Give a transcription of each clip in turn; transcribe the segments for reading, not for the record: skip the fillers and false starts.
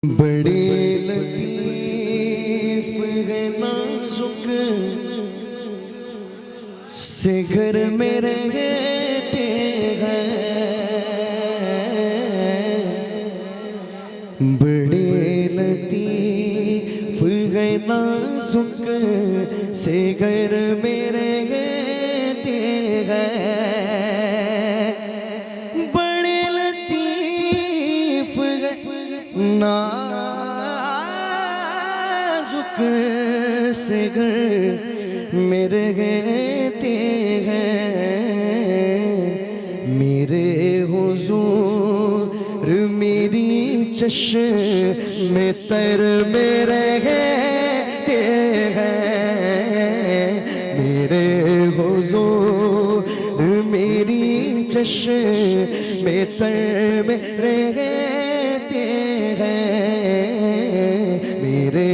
बड़े लतीफ है नाजुक से घर में रहते हैं। बड़े लतीफ है नाजुक से घर में रहते हैं। बड़े लतीफ है नाजुक से घर में रहते हैं। मेरे हुजूर मेरी चश्मे तर में रहते हैं। मेरे हुजूर मेरी चश्मे तर में रहते हैं। मेरे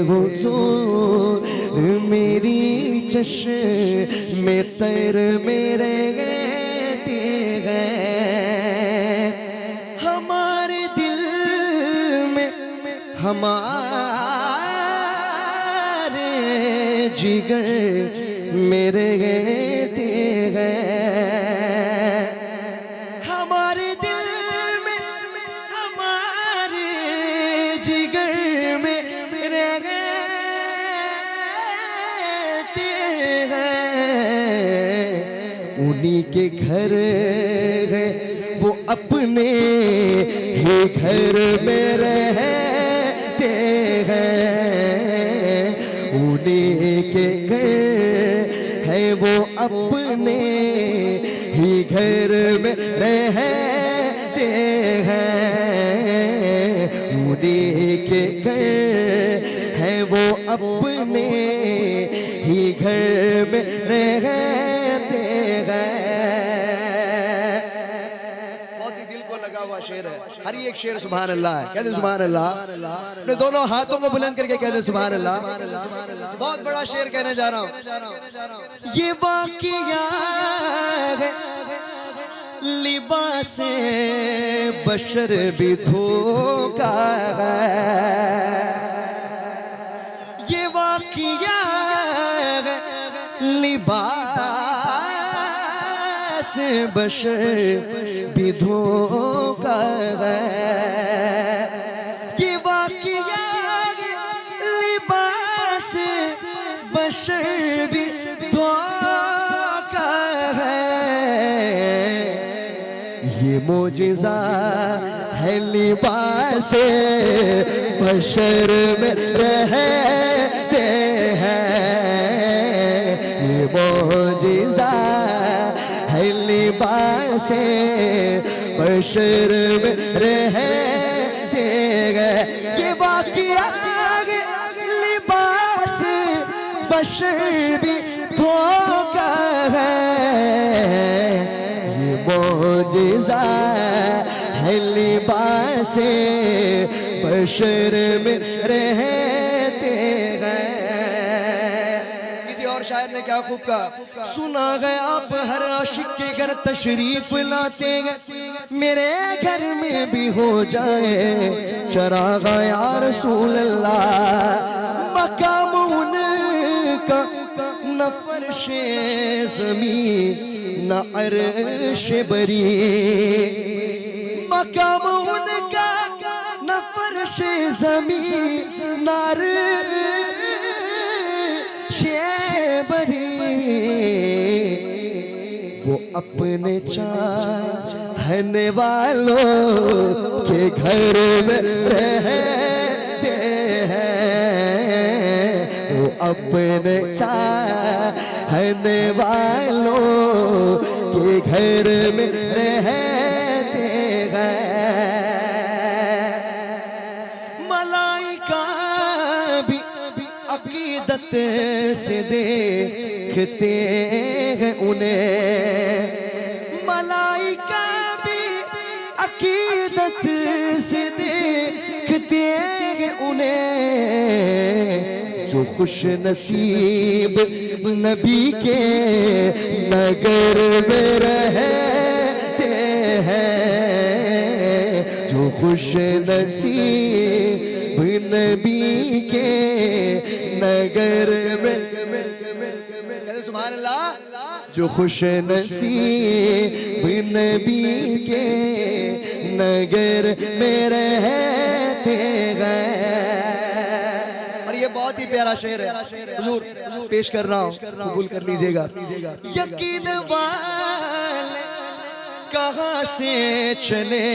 हुजूर मेरी चश्मे तर में रहते हैं। हमारे दिल में हमारे जिगर में रहते हैं। हमारे दिल में हमारे जिगर में रहते हैं। उन्हीं के घर है वो अपने ही घर में रहते हैं। उन्हीं के घर है वो अपने ही घर में रहते हैं। उन्हीं के घर है वो अपने ही घर में रहते हैं। बहुत ही दिल को लगा हुआ शेर है। हर एक शेर सुभान अल्लाह है। कहते सुभान अल्लाह। अपने दोनों हाथों को बुलंद करके कहते सुभान अल्लाह। बहुत बड़ा शेर कहने जा रहा हूं। ये वाक़िया है लिबास बशर भी धोखा है। ये वाक़िया है लिबास बशर भी धोखा है। ये वाक़िया है लिबास बशर भी धोखा है। ये मोजिज़ा है लिबास बशर में रहते हैं। ये मोजिज़ा है लिबास बशर में रहते हैं। ये वाक़िया लिबास बशर भी धोखा है। ये मोजिज़ा है लिबास बशर में रहते हैं। किसी और शायर ने क्या खूब कहा, सुना है आप हर आशिक के घर तशरीफ लाते हैं। मेरे घर में भी हो जाए चराग़ या रसूल अल्लाह। मकाम उनका न फर्शे ज़मीन न अर्श बरी। मकाम उनका न फर्शे ज़मीन न अर्श बरी। वो अपने चाहने वालों के घर में रहते हैं। वो अपने चाहने वालों के घर में रहते हैं। मलाइका भी अकीदत से देखते हैं उन्हें। मलाइका भी अकीदत से देखते हैं उन्हें। जो खुश नसीब नबी के नगर में रहते हैं। जो खुश नसीब नबी के नगर में, कहते सुभान अल्लाह, जो खुश नसीब नबी के नगर में रहते गए। और ये बहुत ही प्यारा शेर है, हुजूर पेश कर रहा हूँ, कबूल कर लीजिएगा। यकीन वाले कहाँ से चले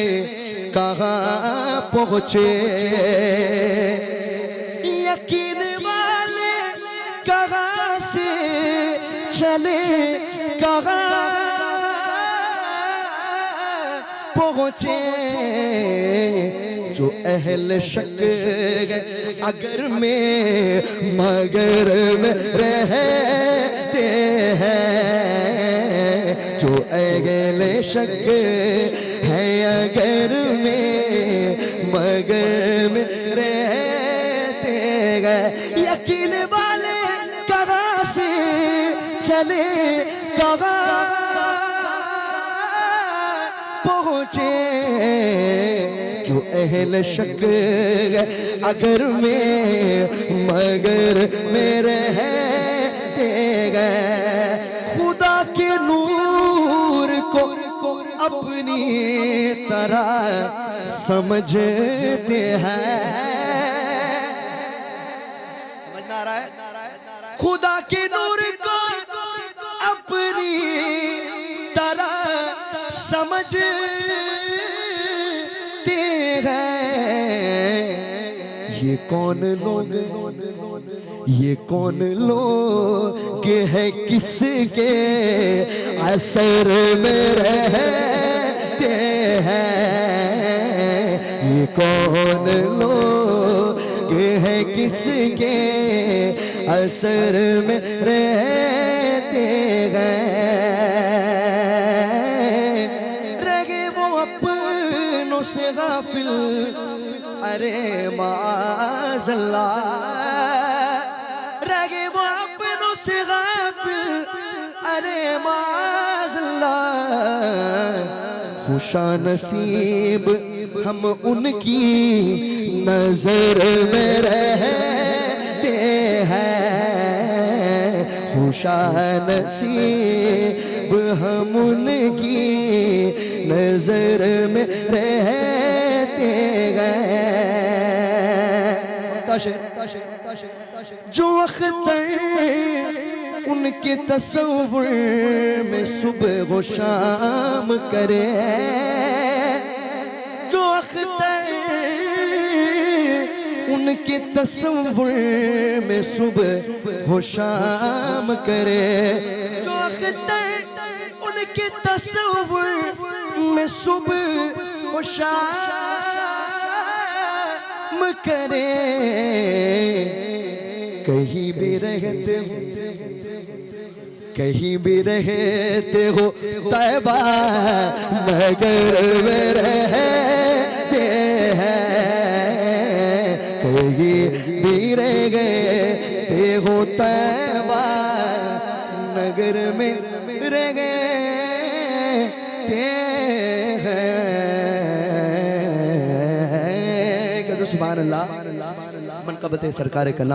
कहाँ पहुँचे, यकीन वाले कहाँ से चले कहाँ पहुँचे, जो अहल शक अगर में मगर में रहते हैं, जो अहल शक है अगर में मगर में रहते गए। यकीन वाले कहाँ से चले कहाँ पहुँचे, जो अहल शक अगर में मगर में रहते गए। खुदा के नूर को अपनी तरह समझते हैं, समझ में आ रहा है? खुदा के नूर को अपनी तरह समझते हैं। ये कौन लोग, ये कौन लोग हैं किसके असर में रहते हैं, ये कौन लोग हैं किसके असर में रहते गए। रगे वो अपनों से गाफिल, अरे माज़अल्लाह, रगे वो अपनों से गाफिल, अरे माज़अल्लाह। खुशा नसीब हम उनकी नजर में रहते हैं, खुशा नसीब हम उनकी नजर में रहते गए। जो अख्तर उनके तस्वुर में सुबह व शाम करे, जो अख्तर उनके तस्वुर में सुबह व शाम करे, जो अख्तर उनके तस्वुर में सुबह व शाम करे। कहीं भी रहते हो, कहीं भी रहते हो तैबा नगर में रहते हैं, कहीं भी रह गए हो तैबा नगर में रह गए हैं। सुभान अल्लाह। मनक़बत सरकार कला।